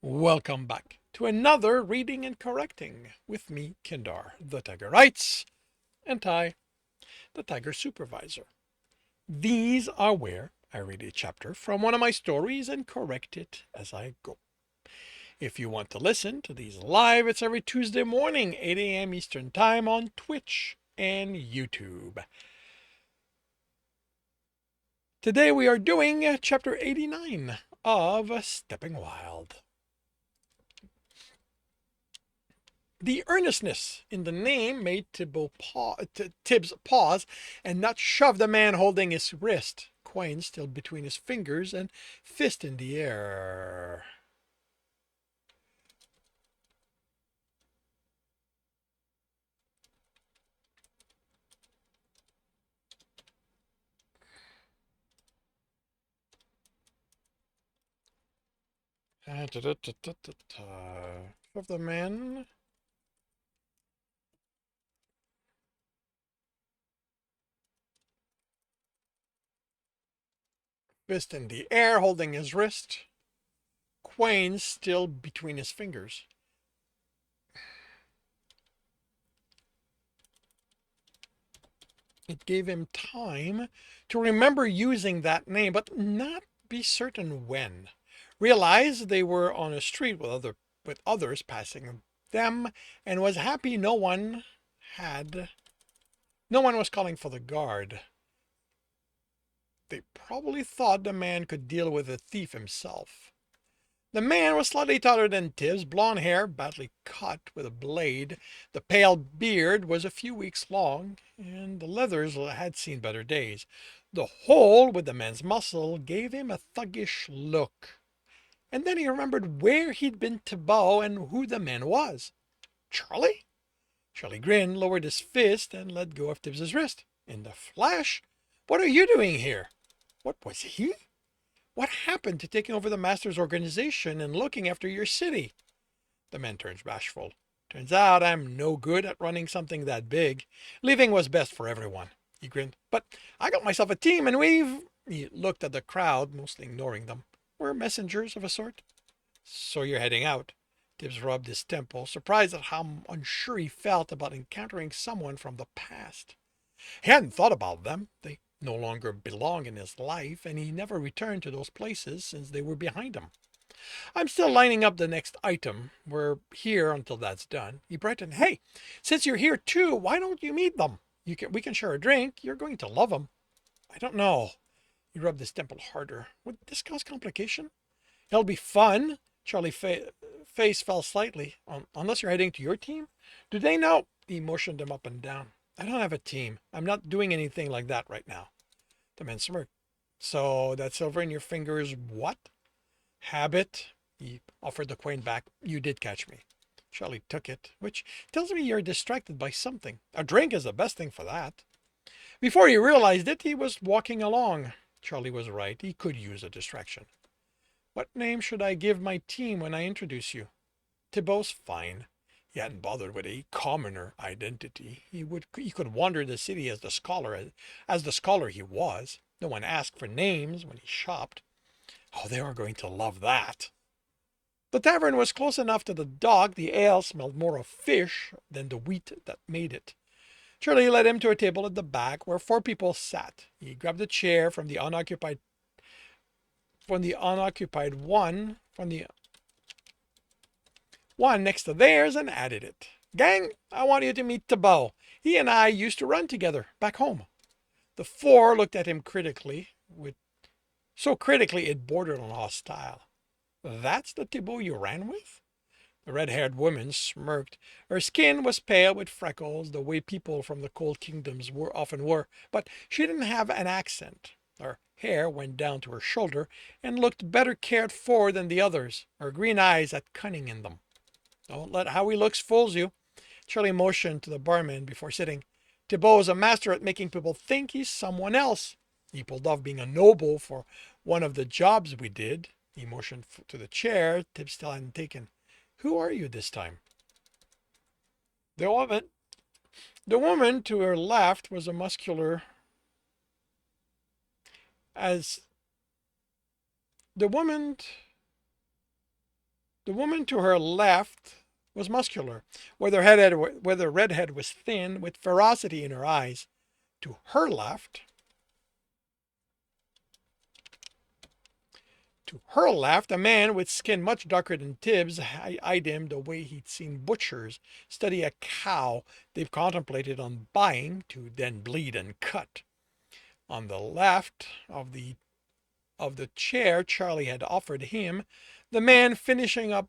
Welcome back to another Reading and Correcting with me, Kindar, the Tiger Writes, and Ty, the Tiger Supervisor. These are where I read a chapter from one of my stories and correct it as I go. If you want to listen to these live, it's every Tuesday morning, 8 a.m. Eastern Time on Twitch and YouTube. Today we are doing chapter 89 of Stepping Wild. The earnestness in the name made Tibs pause and not shove the man holding his wrist, coin still between his fingers and fist in the air. Shove the man. Fist in the air, holding his wrist, coin still between his fingers. It gave him time to remember using that name, but not be certain when. Realized they were on a street with others passing them, and was happy no one was calling for the guard. They probably thought the man could deal with the thief himself. The man was slightly taller than Tibs, blond hair, badly cut with a blade. The pale beard was a few weeks long, and the leathers had seen better days. The hole with the man's muscle gave him a thuggish look. And then he remembered where he'd been to bow and who the man was. Charlie? Charlie grinned, lowered his fist, and let go of Tibbs's wrist. In the flash, what are you doing here? What was he? What happened to taking over the master's organization and looking after your city? The man turns bashful. Turns out I'm no good at running something that big. Leaving was best for everyone. He grinned. But I got myself a team and He looked at the crowd, mostly ignoring them. We're messengers of a sort. So you're heading out. Tibbs rubbed his temple, surprised at how unsure he felt about encountering someone from the past. He hadn't thought about them. They no longer belong in his life, and he never returned to those places since they were behind him. I'm still lining up the next item. We're here until that's done. He brightened. Hey, since you're here too, why don't you meet them? We can share a drink. You're going to love them. I don't know. He rubbed his temple harder. Would this cause complication? It'll be fun. Charlie's face fell slightly. Unless you're heading to your team? Do they know? He motioned him up and down. I don't have a team. I'm not doing anything like that right now. The man smirked. So that silver in your finger is what? Habit. He offered the coin back. You did catch me. Charlie took it, which tells me you're distracted by something. A drink is the best thing for that. Before he realized it, he was walking along. Charlie was right. He could use a distraction. What name should I give my team when I introduce you? Thibault's fine. He hadn't bothered with a commoner identity. He could wander the city as the scholar he was. No one asked for names when he shopped. Oh, they were going to love that. The tavern was close enough to the dock. The ale smelled more of fish than the wheat that made it. Charlie led him to a table at the back where four people sat. He grabbed a chair from the unoccupied one next to theirs and added it. Gang, I want you to meet Thibault. He and I used to run together back home. The four looked at him critically, so critically it bordered on hostile. That's the Thibault you ran with? The red-haired woman smirked. Her skin was pale with freckles, the way people from the cold kingdoms often were, but she didn't have an accent. Her hair went down to her shoulder and looked better cared for than the others. Her green eyes had cunning in them. Don't let how he looks fools you. Charlie motioned to the barman before sitting. Thibault is a master at making people think he's someone else. He pulled off being a noble for one of the jobs we did. He motioned to the chair Tibbs still hadn't taken. Who are you this time? The woman. The woman to her left was a muscular as the woman The woman to her left was muscular, where the redhead was thin, with ferocity in her eyes. To her left, a man with skin much darker than Tibs eyed him the way he'd seen butchers study a cow they've contemplated on buying to then bleed and cut. On the left of the chair Charlie had offered him, the man finishing up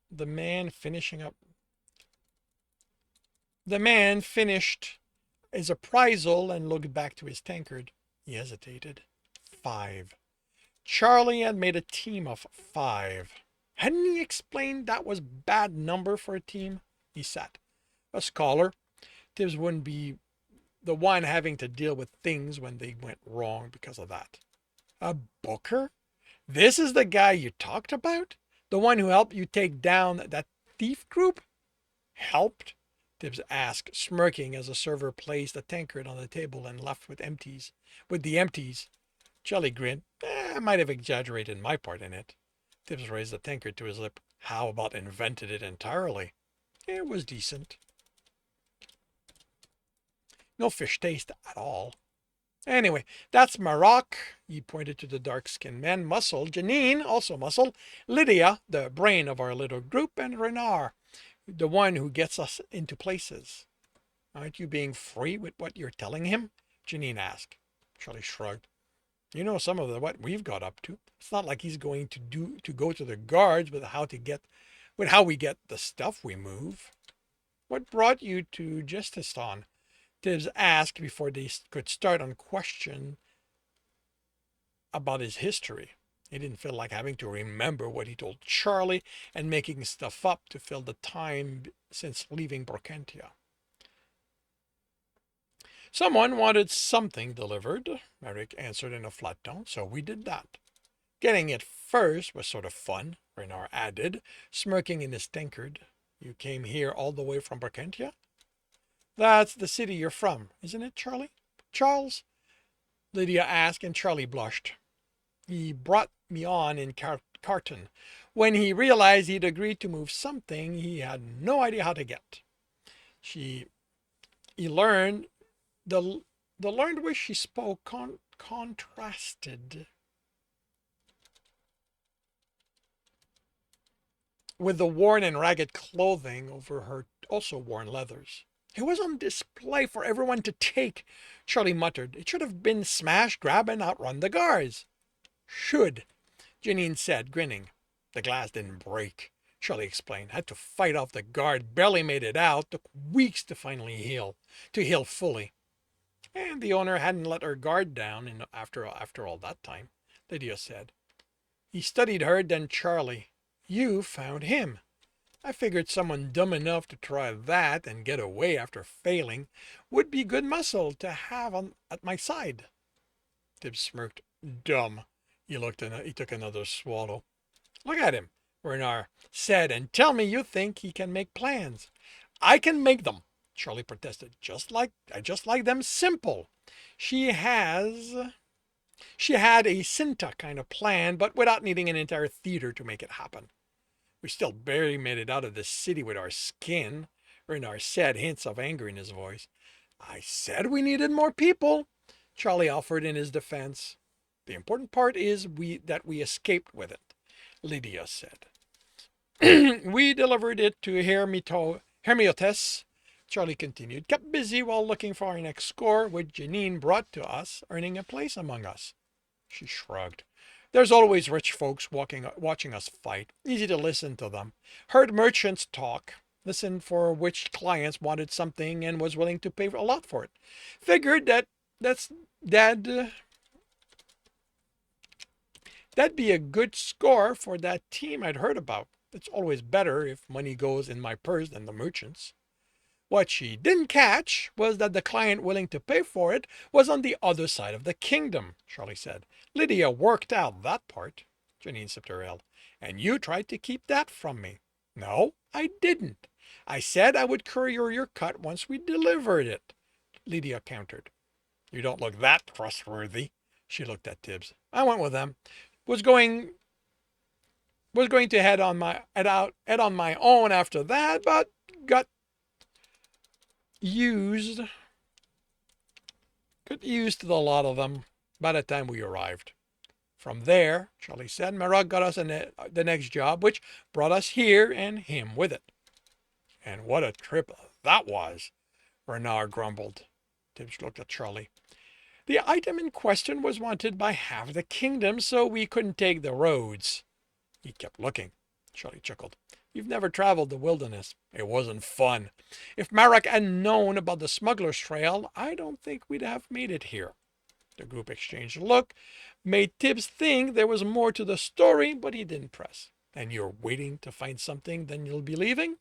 the man finishing up the man finished his appraisal and looked back to his tankard. He hesitated. 5. Charlie had made a team of 5. Hadn't he explained that was bad number for a team? He sat. A scholar. Tibbs wouldn't be the one having to deal with things when they went wrong because of that. A booker? This is the guy you talked about? The one who helped you take down that thief group? Helped? Tibbs asked, smirking as the server placed a tankard on the table and left with the empties. Charlie grinned. I might have exaggerated my part in it. Tibbs raised the tankard to his lip. How about invented it entirely? It was decent. No fish taste at all. Anyway, that's Maroc. He pointed to the dark-skinned man. Muscle. Janine, also muscle. Lydia, the brain of our little group. And Renard, the one who gets us into places. Aren't you being free with what you're telling him? Janine asked. Charlie shrugged. You know some of what we've got up to. It's not like he's going to go to the guards with how we get the stuff we move. What brought you to Gestistan? Tibbs asked before they could start on question about his history. He didn't feel like having to remember what he told Charlie and making stuff up to fill the time since leaving Brokentia. Someone wanted something delivered, Merrick answered in a flat tone, so we did that. Getting it first was sort of fun, Renard added, smirking in his tankard. You came here all the way from Brokentia? That's the city you're from, isn't it, Charlie? Charles? Lydia asked, and Charlie blushed. He brought me on in Carton. When he realized he'd agreed to move something he had no idea how to get. He learned the learned way she spoke contrasted with the worn and ragged clothing over her also worn leathers. It was on display for everyone to take, Charlie muttered. It should have been smash, grab, and outrun the guards. Should, Janine said, grinning. The glass didn't break, Charlie explained. Had to fight off the guard, barely made it out, took weeks to finally heal fully. And the owner hadn't let her guard down after all that time, Lydia said. He studied her, then Charlie. You found him. I figured someone dumb enough to try that and get away after failing would be good muscle to have at my side. Tibbs smirked. Dumb. He took another swallow. Look at him, Renard said, and tell me you think he can make plans. I can make them, Charlie protested. I just like them simple. She had a Cinta kind of plan, but without needing an entire theater to make it happen. We still barely made it out of this city with our skin, Renard said, hints of anger in his voice. I said we needed more people, Charlie offered in his defense. The important part is that we escaped with it, Lydia said. We delivered it to Hermiotes, Charlie continued, kept busy while looking for our next score, which Janine brought to us, earning a place among us. She shrugged. There's always rich folks watching us fight. Easy to listen to them. Heard merchants talk. Listened for which clients wanted something and was willing to pay a lot for it. Figured that'd be a good score for that team I'd heard about. It's always better if money goes in my purse than the merchants. What she didn't catch was that the client willing to pay for it was on the other side of the kingdom, Charlie said. Lydia worked out that part. Janine sipped her ale. And you tried to keep that from me. No, I didn't. I said I would courier your cut once we delivered it, Lydia countered. You don't look that trustworthy, She looked at Tibs. I went with them. Was going to head on my own after that, but got used to the lot of them by the time we arrived. From there, Charlie said, Marok got us the next job, which brought us here and him with it. And what a trip that was, Renard grumbled. Tibs looked at Charlie. The item in question was wanted by half the kingdom, so we couldn't take the roads. He kept looking. Charlie chuckled. You've never traveled the wilderness. It wasn't fun. If Marok had known about the smuggler's trail, I don't think we'd have made it here. The group exchanged a look, made Tibs think there was more to the story, but he didn't press. And you're waiting to find something, then you'll be leaving?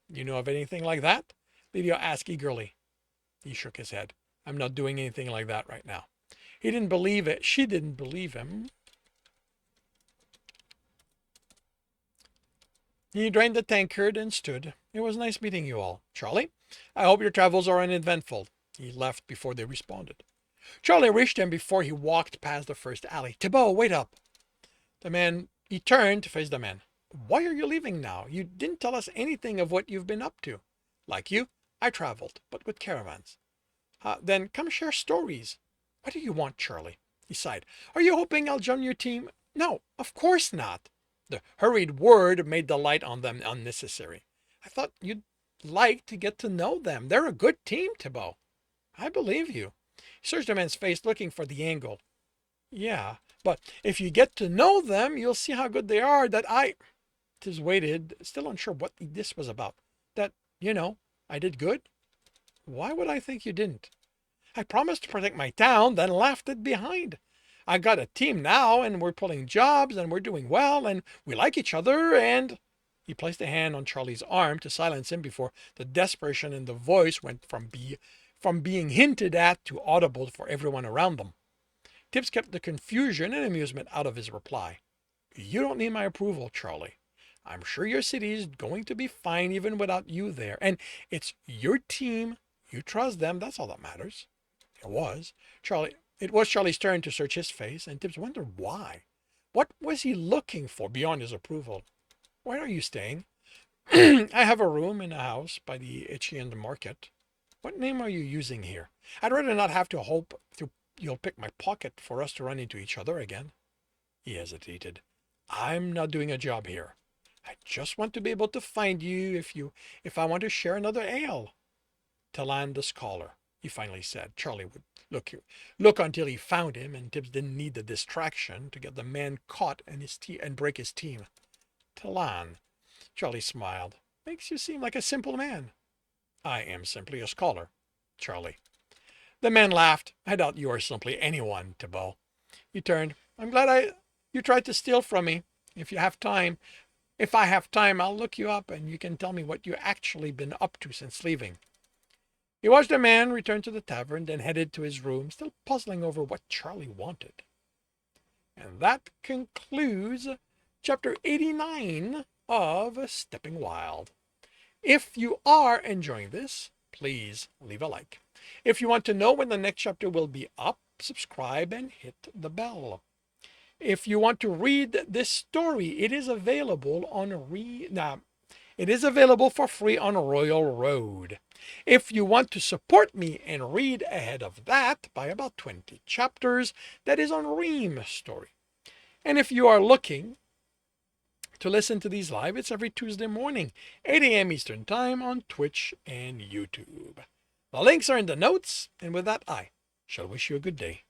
You know of anything like that? Lydia asked eagerly. He shook his head. I'm not doing anything like that right now. He didn't believe it. She didn't believe him. He drained the tankard and stood. It was nice meeting you all. Charlie, I hope your travels are uneventful. He left before they responded. Charlie reached him before he walked past the first alley. Thibault, wait up. He turned to face the man. Why are you leaving now? You didn't tell us anything of what you've been up to. Like you, I traveled, but with caravans. Then come share stories. What do you want, Charlie? He sighed. Are you hoping I'll join your team? No, of course not. The hurried word made the light on them unnecessary. I thought you'd like to get to know them. They're a good team, Thibault. I believe you. He searched the man's face, looking for the angle. Yeah, but if you get to know them, you'll see how good they are. Tibbs waited, still unsure what this was about. I did good? Why would I think you didn't? I promised to protect my town, then left it behind. I got a team now, and we're pulling jobs, and we're doing well, and we like each other, and... He placed a hand on Charlie's arm to silence him before the desperation in the voice went from being hinted at to audible for everyone around them. Tibbs kept the confusion and amusement out of his reply. You don't need my approval, Charlie. I'm sure your city's going to be fine even without you there, and it's your team. You trust them, that's all that matters. It was Charlie's turn to search his face, and Tibbs wondered why. What was he looking for beyond his approval? Where are you staying? I have a room in a house by the Itchian market. What name are you using here? I'd rather not have to hope you'll pick my pocket for us to run into each other again. He hesitated. I'm not doing a job here. I just want to be able to find you if I want to share another ale. Talan the scholar, he finally said. Charlie would look until he found him, and Tibbs didn't need the distraction to get the man caught and break his team. Talan, Charlie smiled. Makes you seem like a simple man. I am simply a scholar, Charlie. The man laughed. I doubt you are simply anyone, Thibault. He turned. I'm glad you tried to steal from me. If I have time, I'll look you up and you can tell me what you actually been up to since leaving. He watched the man return to the tavern, then headed to his room, still puzzling over what Charlie wanted. And that concludes Chapter 89 of Stepping Wild. If you are enjoying this, please leave a like. If you want to know when the next chapter will be up, subscribe and hit the bell. If you want to read this story, it is available for free on Royal Road. If you want to support me and read ahead of that by about 20 chapters, that is on Ream Story. And if you are looking to listen to these live, it's every Tuesday morning, 8 a.m. Eastern Time on Twitch and YouTube. The links are in the notes, and with that, I shall wish you a good day.